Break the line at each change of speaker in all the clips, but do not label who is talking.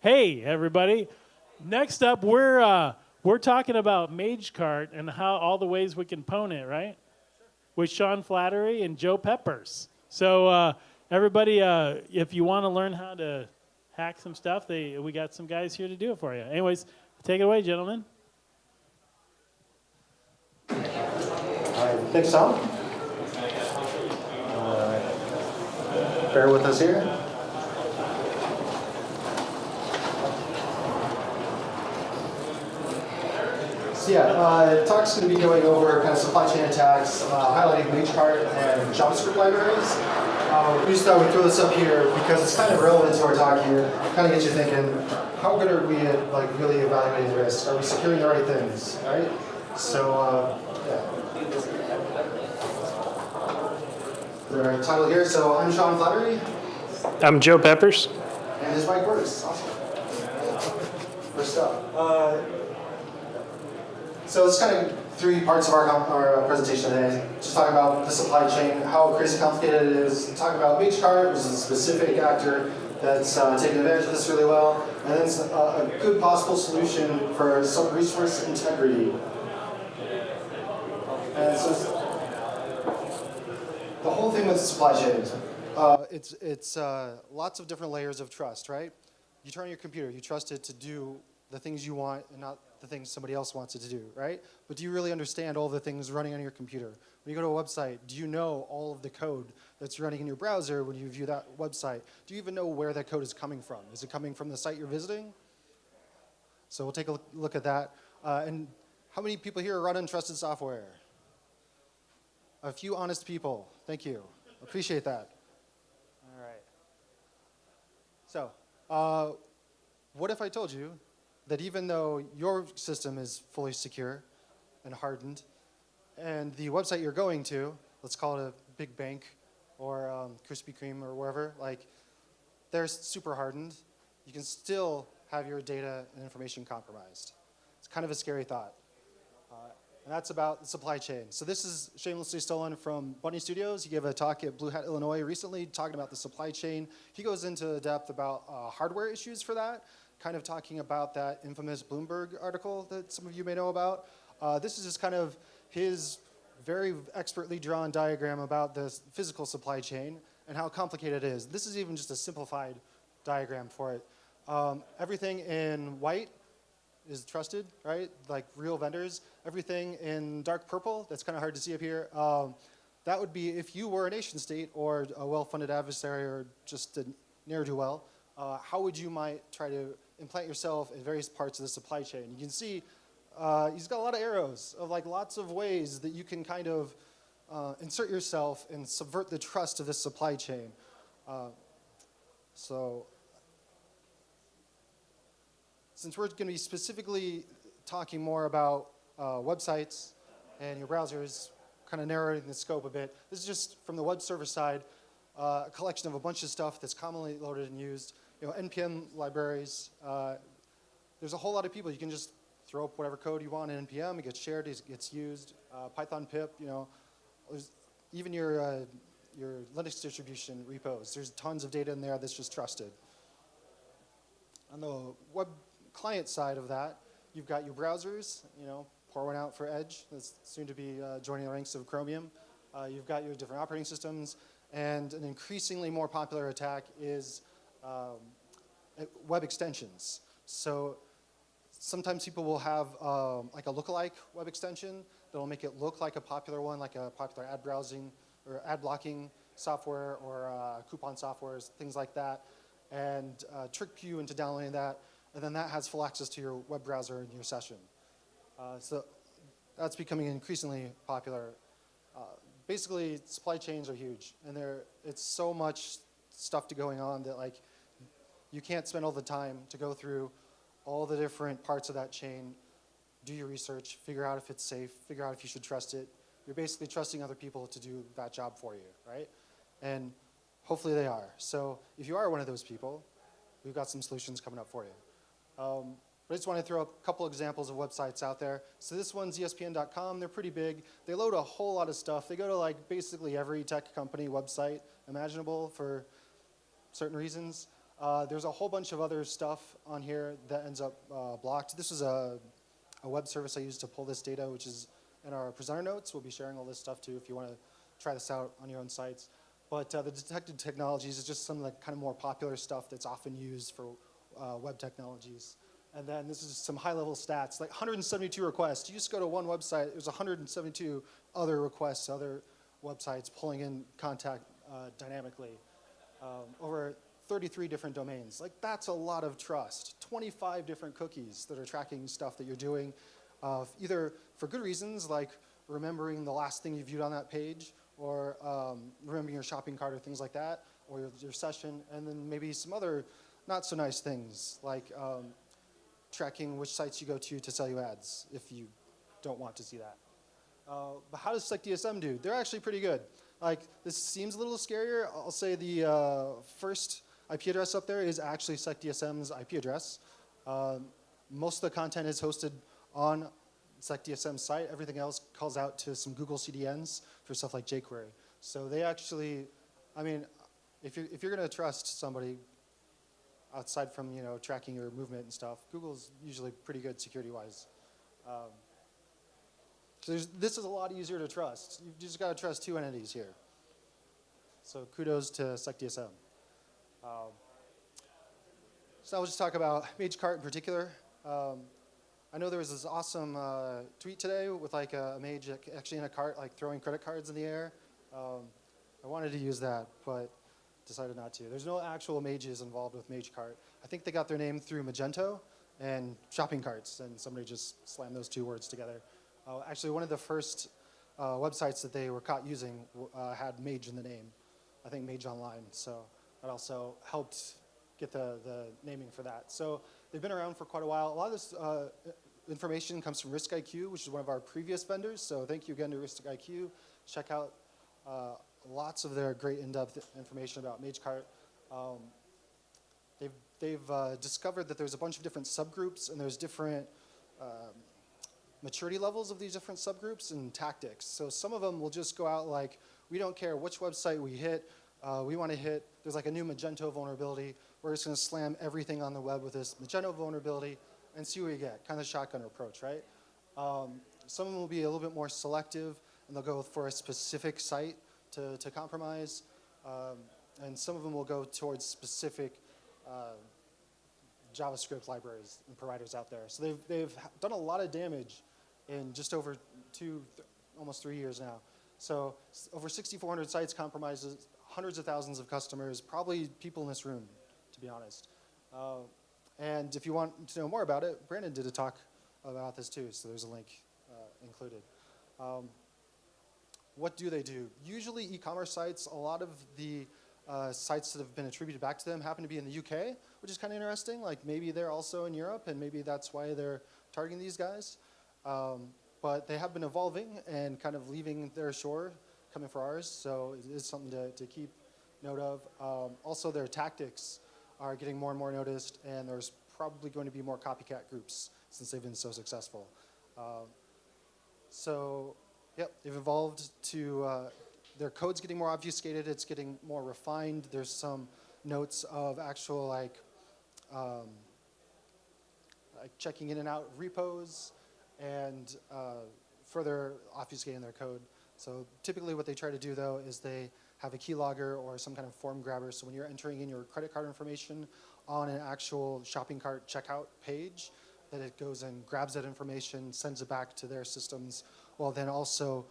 Hey, everybody. Next up, we're talking about Magecart and how all the ways we can pwn it, right? With Sean Flattery and Joe Peppers. So everybody, if you want to learn how to hack some stuff, we got some guys here to do it for you. Anyways, take it away, gentlemen.
All right, thanks, Tom. Bear with us here. So yeah, talk's going to be going over kind of supply chain attacks, highlighting Magecart and JavaScript libraries. We just thought we'd throw this up here because it's kind of relevant to our talk here. Kind of gets you thinking, how good are we at really evaluating risk? Are we securing the right things, right? So yeah. The title here. So I'm Sean Flattery.
I'm Joe Peppers.
And his mic works. Awesome. First up. So it's kind of three parts of our presentation today. Just talking about the supply chain, how crazy complicated it is. Talking about Magecart, which is a specific actor that's taking advantage of this really well. And then a good possible solution for some resource integrity. And so the whole thing with the supply chain, it's lots of different layers of trust, right? You turn on your computer, you trust it to do the things you want and not the things somebody else wants it to do, right? But do you really understand all the things running on your computer? When you go to a website, do you know all of the code that's running in your browser when you view that website? Do you even know where that code is coming from? Is it coming from the site you're visiting? So we'll take a look at that. And how many people here run untrusted software? A few honest people. Thank you. Appreciate that. All right. So, what if I told you that even though your system is fully secure and hardened, and the website you're going to, let's call it a big bank or Krispy Kreme or wherever, they're super hardened, you can still have your data and information compromised. It's kind of a scary thought. And that's about the supply chain. So this is shamelessly stolen from Bunny Studios. He gave a talk at Blue Hat, Illinois recently talking about the supply chain. He goes into depth about hardware issues for that, kind of talking about that infamous Bloomberg article that some of you may know about. This is just kind of his very expertly drawn diagram about the physical supply chain and how complicated it is. This is even just a simplified diagram for it. Everything in white is trusted, right? Like real vendors. Everything in dark purple, that's kind of hard to see up here, that would be if you were a nation state or a well-funded adversary or just a ne'er-do-well, how would you might try to implant yourself in various parts of the supply chain? You can see he's got a lot of arrows of lots of ways that you can kind of insert yourself and subvert the trust of this supply chain. So since we're going to be specifically talking more about websites and your browsers, kind of narrowing the scope a bit, this is just from the web server side, a collection of a bunch of stuff that's commonly loaded and used. NPM libraries, there's a whole lot of people. You can just throw up whatever code you want in NPM. It gets shared, it gets used. Python pip, there's even your Linux distribution repos. There's tons of data in there that's just trusted. On the web client side of that, you've got your browsers, pour one out for Edge, that's soon to be joining the ranks of Chromium. You've got your different operating systems, and an increasingly more popular attack is web extensions. So sometimes people will have like a lookalike web extension that'll make it look like a popular one, like a popular ad browsing or ad blocking software or coupon software, things like that, and trick you into downloading that. And then that has full access to your web browser and your session. So that's becoming increasingly popular. Basically, supply chains are huge, and it's so much stuff going on that you can't spend all the time to go through all the different parts of that chain, do your research, figure out if it's safe, figure out if you should trust it. You're basically trusting other people to do that job for you, right? And hopefully they are. So if you are one of those people, we've got some solutions coming up for you. But I just want to throw up a couple examples of websites out there. So this one's ESPN.com. They're pretty big. They load a whole lot of stuff. They go to basically every tech company website imaginable for certain reasons. There's a whole bunch of other stuff on here that ends up blocked. This is a web service I use to pull this data, which is in our presenter notes. We'll be sharing all this stuff too if you want to try this out on your own sites. But the detected technologies is just some of the kind of more popular stuff that's often used for web technologies. And then this is some high-level stats, like 172 requests. You just go to one website, there's 172 other requests, other websites pulling in contact dynamically. Over 33 different domains. Like, that's a lot of trust. 25 different cookies that are tracking stuff that you're doing, either for good reasons, like remembering the last thing you viewed on that page, or remembering your shopping cart or things like that, or your session, and then maybe some other not so nice things, like tracking which sites you go to sell you ads, if you don't want to see that. But how does SecDSM do? They're actually pretty good. Like, this seems a little scarier. I'll say the first IP address up there is actually SecDSM's IP address. Most of the content is hosted on SecDSM's site. Everything else calls out to some Google CDNs for stuff like jQuery. So they actually, I mean, if you're going to trust somebody outside from tracking your movement and stuff, Google's usually pretty good security-wise. So this is a lot easier to trust. You've just got to trust two entities here. So kudos to SecDSM. So I'll just talk about Magecart in particular. I know there was this awesome tweet today with like a mage actually in a cart, like throwing credit cards in the air. I wanted to use that, but decided not to. There's no actual mages involved with Magecart. I think they got their name through Magento and shopping carts, and somebody just slammed those two words together. Actually, one of the first websites that they were caught using had Mage in the name. I think Mage Online. So that also helped get the naming for that. So they've been around for quite a while. A lot of this information comes from RiskIQ, which is one of our previous vendors. So thank you again to RiskIQ. Check out lots of their great in-depth information about Magecart. They've discovered that there's a bunch of different subgroups, and there's different maturity levels of these different subgroups and tactics. So some of them will just go out like, we don't care which website we hit. We want to hit, there's like a new Magento vulnerability. We're just going to slam everything on the web with this Magento vulnerability and see what we get, kind of shotgun approach, right? Some of them will be a little bit more selective, and they'll go for a specific site to compromise. And some of them will go towards specific JavaScript libraries and providers out there. So they've done a lot of damage in just over almost 3 years now. So over 6,400 sites, compromises hundreds of thousands of customers, probably people in this room, to be honest. And if you want to know more about it, Brandon did a talk about this too, so there's a link included. What do they do? Usually e-commerce sites, a lot of the sites that have been attributed back to them happen to be in the UK, which is kind of interesting. Like, maybe they're also in Europe, and maybe that's why they're targeting these guys. But they have been evolving and kind of leaving their shore, coming for ours, so it is something to keep note of. Also, their tactics are getting more and more noticed, and there's probably going to be more copycat groups since they've been so successful. So, yep, they've evolved to, their code's getting more obfuscated, it's getting more refined. There's some notes of actual like checking in and out repos and further obfuscating their code. So typically what they try to do though is they have a keylogger or some kind of form grabber. So when you're entering in your credit card information on an actual shopping cart checkout page, that it goes and grabs that information, sends it back to their systems, while then also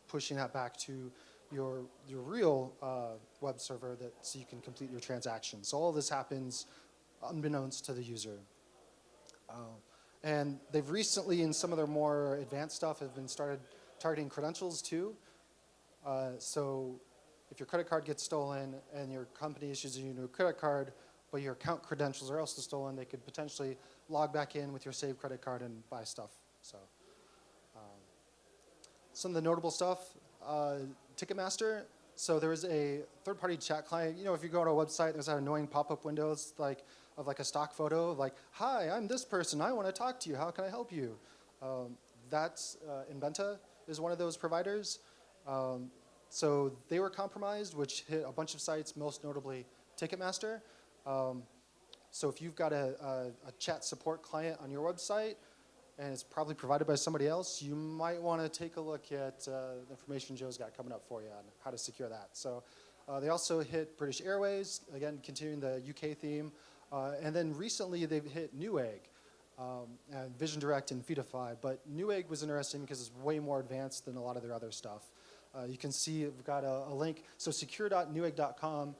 pushing that back to your real web server so you can complete your transaction. So all this happens unbeknownst to the user. And they've recently, in some of their more advanced stuff, have been started targeting credentials too. So if your credit card gets stolen and your company issues you a new credit card, but your account credentials are also stolen, they could potentially log back in with your saved credit card and buy stuff. So some of the notable stuff, Ticketmaster. So there is a third-party chat client. You know, if you go to a website, there's that annoying pop-up windows of a stock photo of like, hi, I'm this person. I want to talk to you. How can I help you? That's Inventa is one of those providers. So they were compromised, which hit a bunch of sites, most notably Ticketmaster. So if you've got a chat support client on your website, and it's probably provided by somebody else, you might want to take a look at the information Joe's got coming up for you on how to secure that. So they also hit British Airways, again, continuing the UK theme. And then recently they've hit Newegg, and Vision Direct and Feedify. But Newegg was interesting because it's way more advanced than a lot of their other stuff. You can see we've got a link. So secure.newegg.com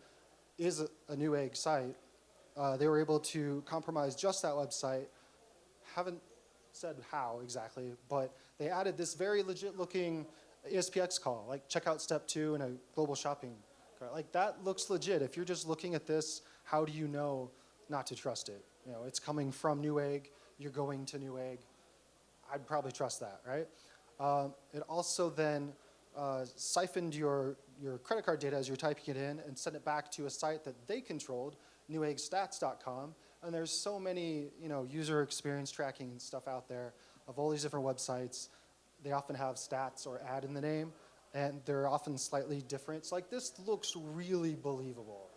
is a Newegg site. They were able to compromise just that website. Haven't said how exactly, but they added this very legit looking ASPX call, like checkout step 2 in a global shopping cart. Like that looks legit. If you're just looking at this, how do you know not to trust it? You know, it's coming from Newegg, you're going to Newegg. I'd probably trust that, right? It also then siphoned your credit card data as you're typing it in and sent it back to a site that they controlled, neweggsstats.com. And there's so many, user experience tracking and stuff out there of all these different websites. They often have stats or ad in the name, and they're often slightly different. It's like, this looks really believable.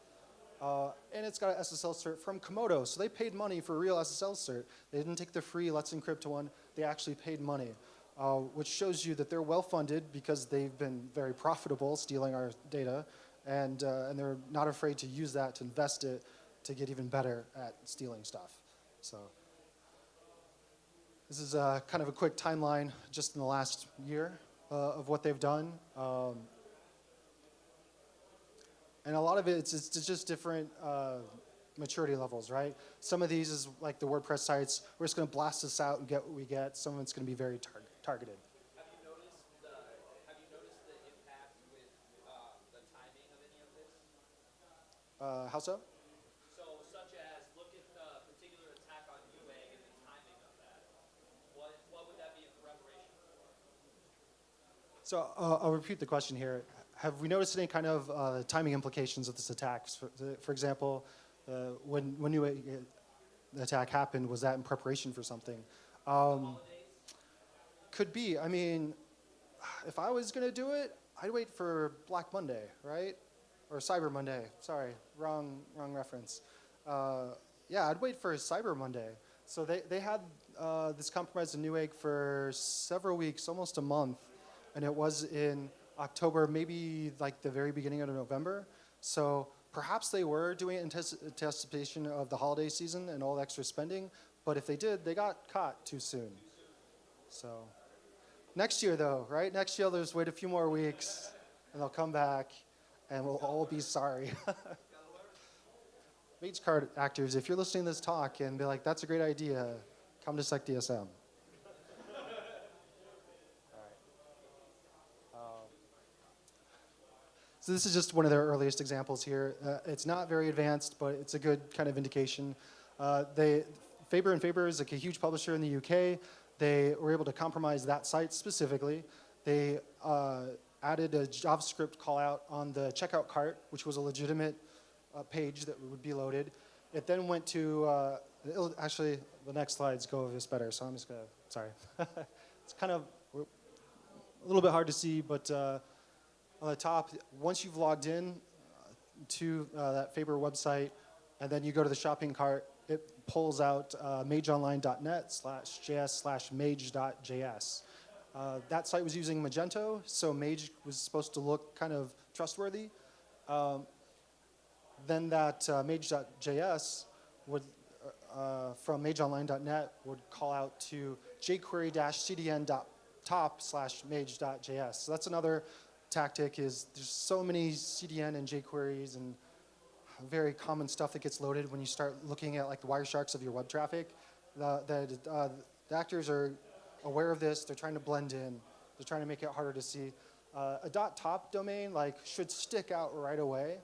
And it's got an SSL cert from Komodo, so they paid money for a real SSL cert. They didn't take the free Let's Encrypt one. They actually paid money, which shows you that they're well-funded because they've been very profitable stealing our data, and they're not afraid to use that to invest it to get even better at stealing stuff. So this is kind of a quick timeline just in the last year of what they've done. And a lot of it's just different maturity levels, right? Some of these is like the WordPress sites. We're just going to blast this out and get what we get. Some of it's going to be very targeted.
Have you noticed the impact with the timing of any of this?
How so?
So, such as look at the particular attack on Newegg and the timing of that. What would that be in preparation for?
So I'll repeat the question here. Have we noticed any kind of timing implications of this attack? For example, when Newegg the attack happened, was that in preparation for something? Could be. I mean, if I was going to do it, I'd wait for Black Monday, right? Or Cyber Monday. Sorry, wrong reference. Yeah, I'd wait for Cyber Monday. So they had this compromise in Newegg for several weeks, almost a month, and it was in October, maybe like the very beginning of November. So perhaps they were doing it in anticipation of the holiday season and all the extra spending, but if they did, they got caught too soon. So next year though, right? Next year they'll just wait a few more weeks and they'll come back and we'll all be sorry. Magecart actors, if you're listening to this talk and be like, that's a great idea, come to SecDSM. So this is just one of their earliest examples here. It's not very advanced, but it's a good kind of indication. Faber and Faber is like a huge publisher in the UK. They were able to compromise that site specifically. They added a JavaScript call out on the checkout cart, which was a legitimate page that would be loaded. It then went to, actually, the next slides go over this better, so I'm just going to, sorry. It's kind of a little bit hard to see, but on the top, once you've logged in to that Faber website, and then you go to the shopping cart, it pulls out mageonline.net/js/mage.js. That site was using Magento, so Mage was supposed to look kind of trustworthy. Then that mage.js would, from mageonline.net, would call out to jquery-cdn.top/mage.js. So that's another tactic. Is there's so many CDN and jQueries and very common stuff that gets loaded when you start looking at like the Wiresharks of your web traffic. The actors are aware of this. They're trying to blend in. They're trying to make it harder to see. A .top domain should stick out right away.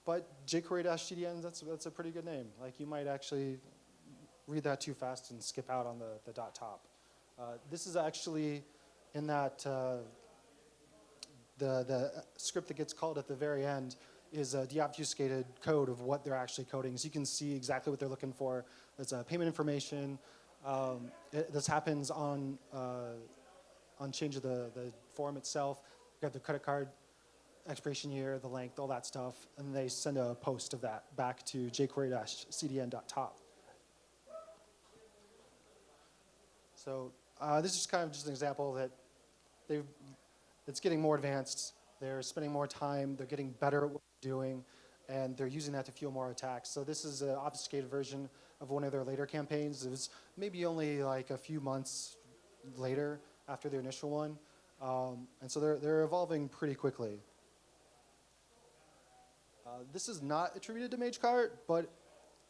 But jQuery-cdn, that's a pretty good name. Like you might actually read that too fast and skip out on the .top. This is actually in that the script that gets called at the very end is a deobfuscated code of what they're actually coding. So you can see exactly what they're looking for. It's payment information. This happens on change of the form itself. You got the credit card expiration year, the length, all that stuff, and they send a post of that back to jquery-cdn.top. So this is kind of just an example that it's getting more advanced. They're spending more time. They're getting better at what they're doing, and they're using that to fuel more attacks. So this is an obfuscated version of one of their later campaigns. It was maybe only like a few months later after their initial one, and so they're evolving pretty quickly. This is not attributed to Magecart, but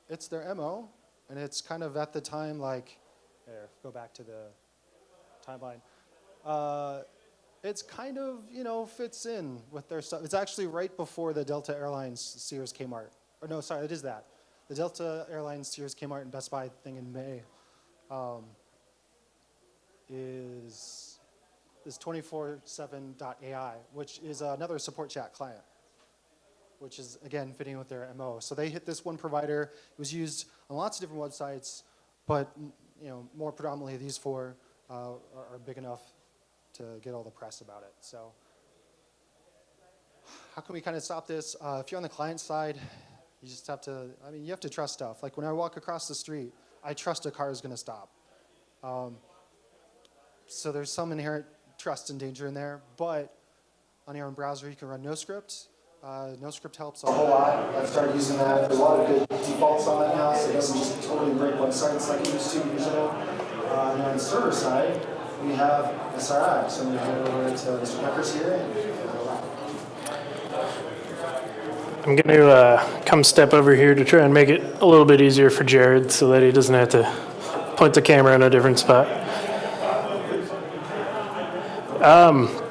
it's their MO, and it's kind of at the time like, here, go back to the timeline. It's kind of, fits in with their stuff. It's actually right before the Delta Airlines, Sears, Kmart. Or no, sorry, it is that. The Delta Airlines, Sears, Kmart, and Best Buy thing in May is 247.ai, which is another support chat client, which is, again, fitting with their MO. So they hit this one provider. It was used on lots of different websites, but more predominantly these four are big enough to get all the press about it. So how can we kind of stop this? If you're on the client side, you just have to, you have to trust stuff. Like when I walk across the street, I trust a car is going to stop. So there's some inherent trust and danger in there, but on your own browser, you can run NoScript. NoScript helps a whole lot. I've started using that. There's a lot of good defaults on that now, so it doesn't just totally break websites like it used to usually. And on the server side, we have SRI. So I'm going to head over to Mr. Peppers here.
I'm going to come step over here to try and make it a little bit easier for Jared so that he doesn't have to point the camera in a different spot.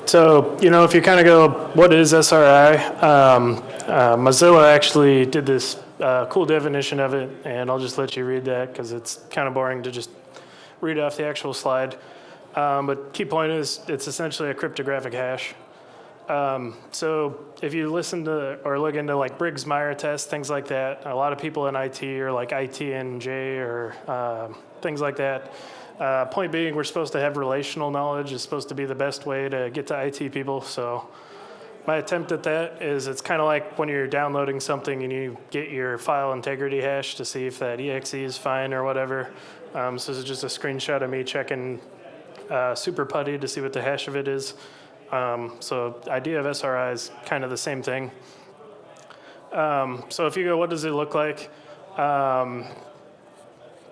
So, if you kind of go, what is SRI? Mozilla actually did this cool definition of it, and I'll just let you read that because it's kind of boring to just read off the actual slide. But key point is it's essentially a cryptographic hash. So if you listen to or look into like Briggs-Meyer test, things like that, a lot of people in IT or like ITNJ or things like that. Point being, we're supposed to have relational knowledge. It's supposed to be the best way to get to IT people. So my attempt at that is it's kind of like when you're downloading something and you get your file integrity hash to see if that exe is fine or whatever. So this is just a screenshot of me checking Super Putty to see what the hash of it is. So the idea of SRI is kind of the same thing. So if you go, what does it look like?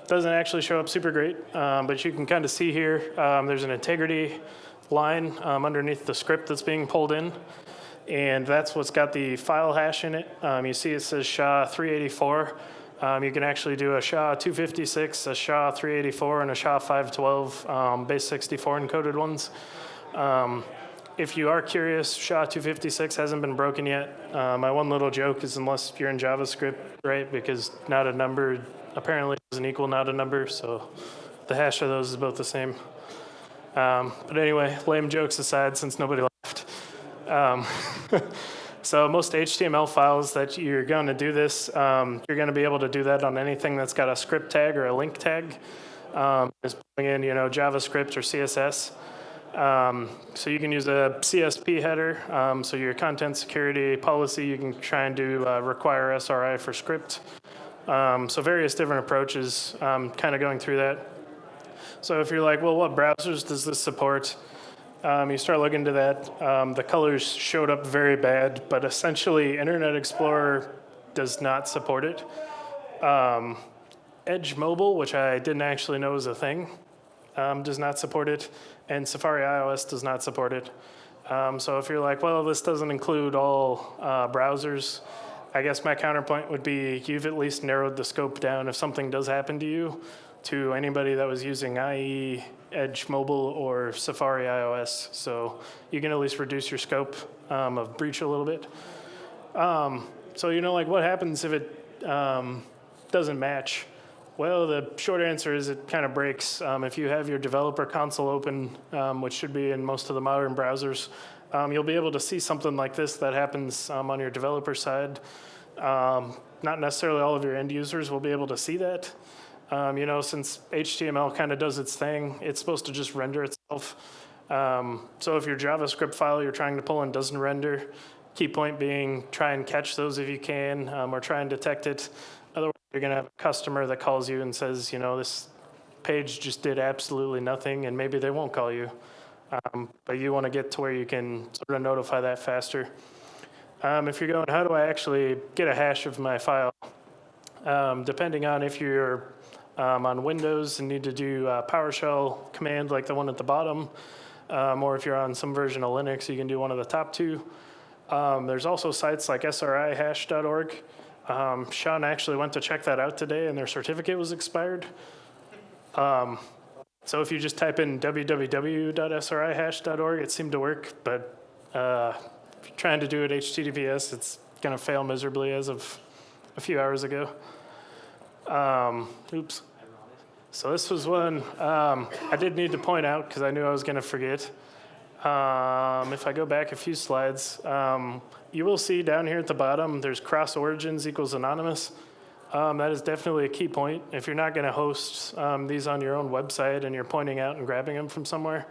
Doesn't actually show up super great, but you can kind of see here, there's an integrity line underneath the script that's being pulled in, and that's what's got the file hash in it. You see it says SHA-384. You can actually do a SHA-256, a SHA-384, and a SHA-512 base 64 encoded ones. If you are curious, SHA-256 hasn't been broken yet. My one little joke is unless you're in JavaScript, right, because not a number apparently doesn't equal not a number, so the hash of those is both the same. But anyway, lame jokes aside, since nobody laughed. So most HTML files that you're going to do this, you're going to be able to do that on anything that's got a script tag or a link tag. Just putting in, JavaScript or CSS. So you can use a CSP header. So your content security policy, you can try and do require SRI for script. So various different approaches, kind of going through that. So if you're like, well, what browsers does this support? You start looking into that. The colors showed up very bad, but essentially Internet Explorer does not support it. Edge Mobile, which I didn't actually know was a thing, does not support it, and Safari iOS does not support it. So if you're like, well, this doesn't include all browsers, I guess my counterpoint would be you've at least narrowed the scope down if something does happen to you to anybody that was using IE, Edge Mobile, or Safari iOS. So you can at least reduce your scope of breach a little bit. So what happens if it doesn't match? Well, the short answer is it kind of breaks. If you have your developer console open, which should be in most of the modern browsers, you'll be able to see something like this that happens on your developer side. Not necessarily all of your end users will be able to see that. Since HTML kind of does its thing, it's supposed to just render itself. So if your JavaScript file you're trying to pull in doesn't render, Key point being try and catch those if you can, or try and detect it. Otherwise, you're going to have a customer that calls you and says, this page just did absolutely nothing, and maybe they won't call you. But you want to get to where you can sort of notify that faster. If you're going, how do I actually get a hash of my file? Depending on if you're on Windows and need to do a PowerShell command like the one at the bottom, or if you're on some version of Linux, you can do one of the top two. There's also sites like srihash.org. Sean actually went to check that out today, and their certificate was expired. So if you just type in www.srihash.org, it seemed to work, but if you're trying to do it HTTPS, it's going to fail miserably as of a few hours ago. Oops. So this was one I did need to point out because I knew I was going to forget. If I go back a few slides, you will see down here at the bottom, there's cross origins equals anonymous. That is definitely a key point. If you're not going to host these on your own website and you're pointing out and grabbing them from somewhere,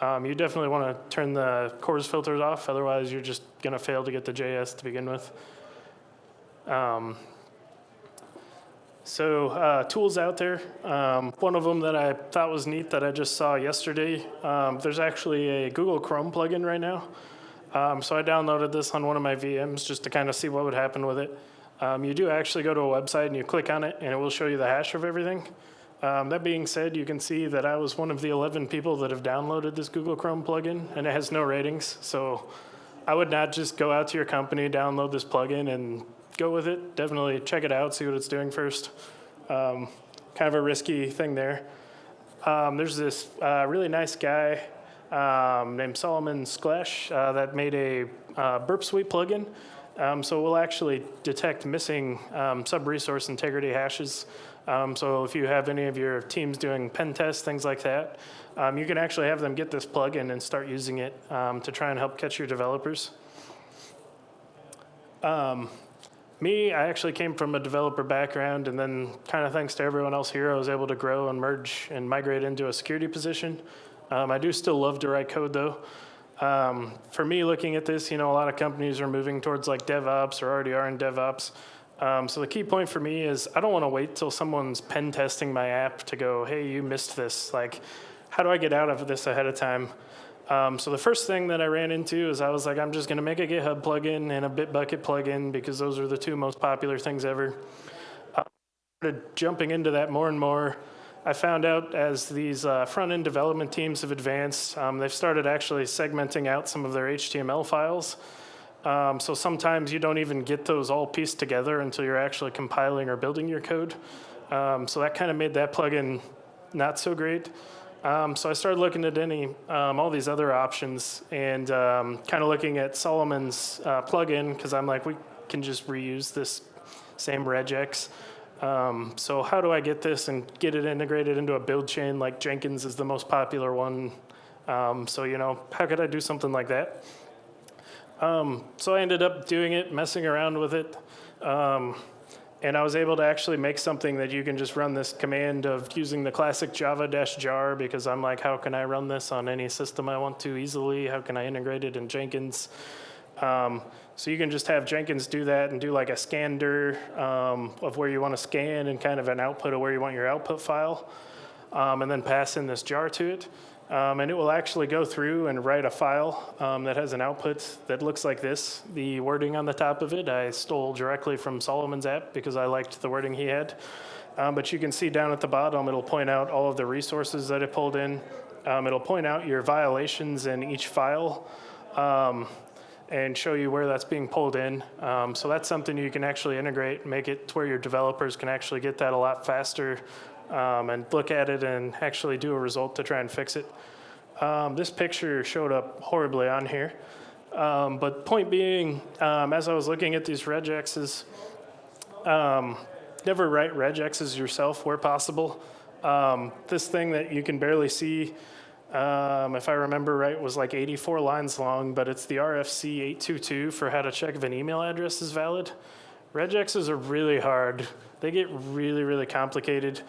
you definitely want to turn the CORS filters off. Otherwise, you're just going to fail to get the JS to begin with. So tools out there. One of them that I thought was neat that I just saw yesterday, there's actually a Google Chrome plugin right now. So I downloaded this on one of my VMs just to kind of see what would happen with it. You do actually go to a website and you click on it and it will show you the hash of everything. That being said, you can see that I was one of the 11 people that have downloaded this Google Chrome plugin, and it has no ratings. So I would not just go out to your company, download this plugin, and go with it. Definitely check it out, see what it's doing first. Kind of a risky thing there. There's this really nice guy named Solomon Sklesh that made a burp suite plugin. So we'll actually detect missing sub-resource integrity hashes. So if you have any of your teams doing pen tests, things like that, you can actually have them get this plugin and start using it to try and help catch your developers. Me, I actually came from a developer background, and then kind of thanks to everyone else here, I was able to grow and merge and migrate into a security position. I do still love to write code, though. For me, looking at this, a lot of companies are moving towards like DevOps or already are in DevOps. So the key point for me is I don't want to wait till someone's pen testing my app to go, hey, you missed this. Like, how do I get out of this ahead of time? So the first thing that I ran into is I was like, I'm just going to make a GitHub plugin and a Bitbucket plugin because those are the two most popular things ever. Started jumping into that more and more. I found out as these front-end development teams have advanced, they've started actually segmenting out some of their HTML files. So sometimes you don't even get those all pieced together until you're actually compiling or building your code. So that kind of made that plugin not so great. So I started looking at all these other options and kind of looking at Solomon's plugin because I'm like, we can just reuse this same regex. So how do I get this and get it integrated into a build chain like Jenkins is the most popular one? So, how could I do something like that? So I ended up doing it, messing around with it. And I was able to actually make something that you can just run this command of using the classic java-jar because I'm like, how can I run this on any system I want to easily? How can I integrate it in Jenkins? So you can just have Jenkins do that and do like a scanner of where you want to scan and kind of an output of where you want your output file, and then pass in this jar to it. And it will actually go through and write a file that has an output that looks like this. The wording on the top of it, I stole directly from Solomon's app because I liked the wording he had. But you can see down at the bottom, it'll point out all of the resources that it pulled in. It'll point out your violations in each file and show you where that's being pulled in. So that's something you can actually integrate, make it to where your developers can actually get that a lot faster and look at it and actually do a result to try and fix it. This picture showed up horribly on here. But point being, as I was looking at these regexes, never write regexes yourself where possible. This thing that you can barely see, if I remember right, was like 84 lines long, but it's the RFC 822 for how to check if an email address is valid. Regexes are really hard. They get really, really complicated.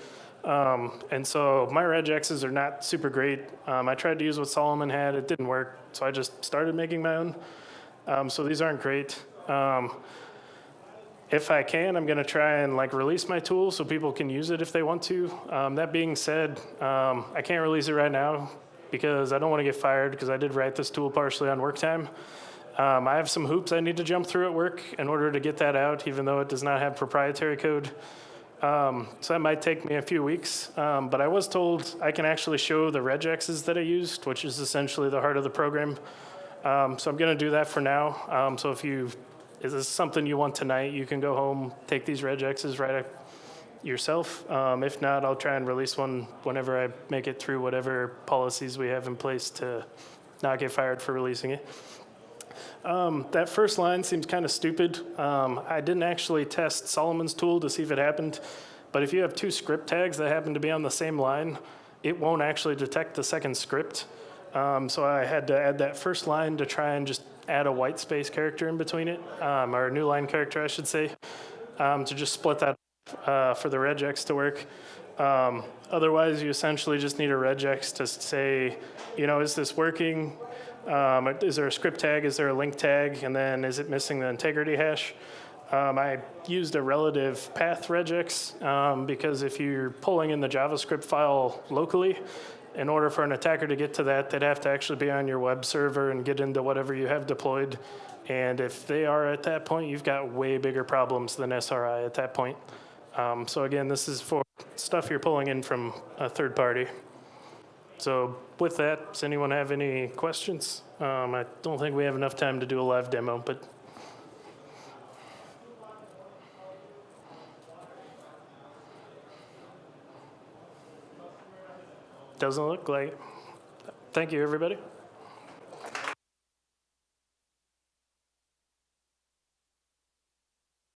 And so my regexes are not super great. I tried to use what Solomon had. It didn't work. So I just started making my own. So these aren't great. If I can, I'm going to try and like release my tool so people can use it if they want to. That being said, I can't release it right now because I don't want to get fired because I did write this tool partially on work time. I have some hoops I need to jump through at work in order to get that out, even though it does not have proprietary code. So that might take me a few weeks, but I was told I can actually show the regexes that I used, which is essentially the heart of the program. So I'm going to do that for now. So if this is something you want tonight, you can go home, take these regexes, write it yourself. If not, I'll try and release one whenever I make it through whatever policies we have in place to not get fired for releasing it. That first line seems kind of stupid. I didn't actually test Solomon's tool to see if it happened, but if you have two script tags that happen to be on the same line, it won't actually detect the second script. So I had to add that first line to try and just add a white space character in between it, or a new line character, I should say, to just split that for the regex to work. Otherwise, you essentially just need a regex to say, is this working? Is there a script tag? Is there a link tag? And then is it missing the integrity hash? I used a relative path regex because if you're pulling in the JavaScript file locally, in order for an attacker to get to that, they'd have to actually be on your web server and get into whatever you have deployed. And if they are at that point, you've got way bigger problems than SRI at that point. So again, this is for stuff you're pulling in from a third party. So with that, does anyone have any questions? I don't think we have enough time to do a live demo, but. Doesn't look like it. Thank you, everybody.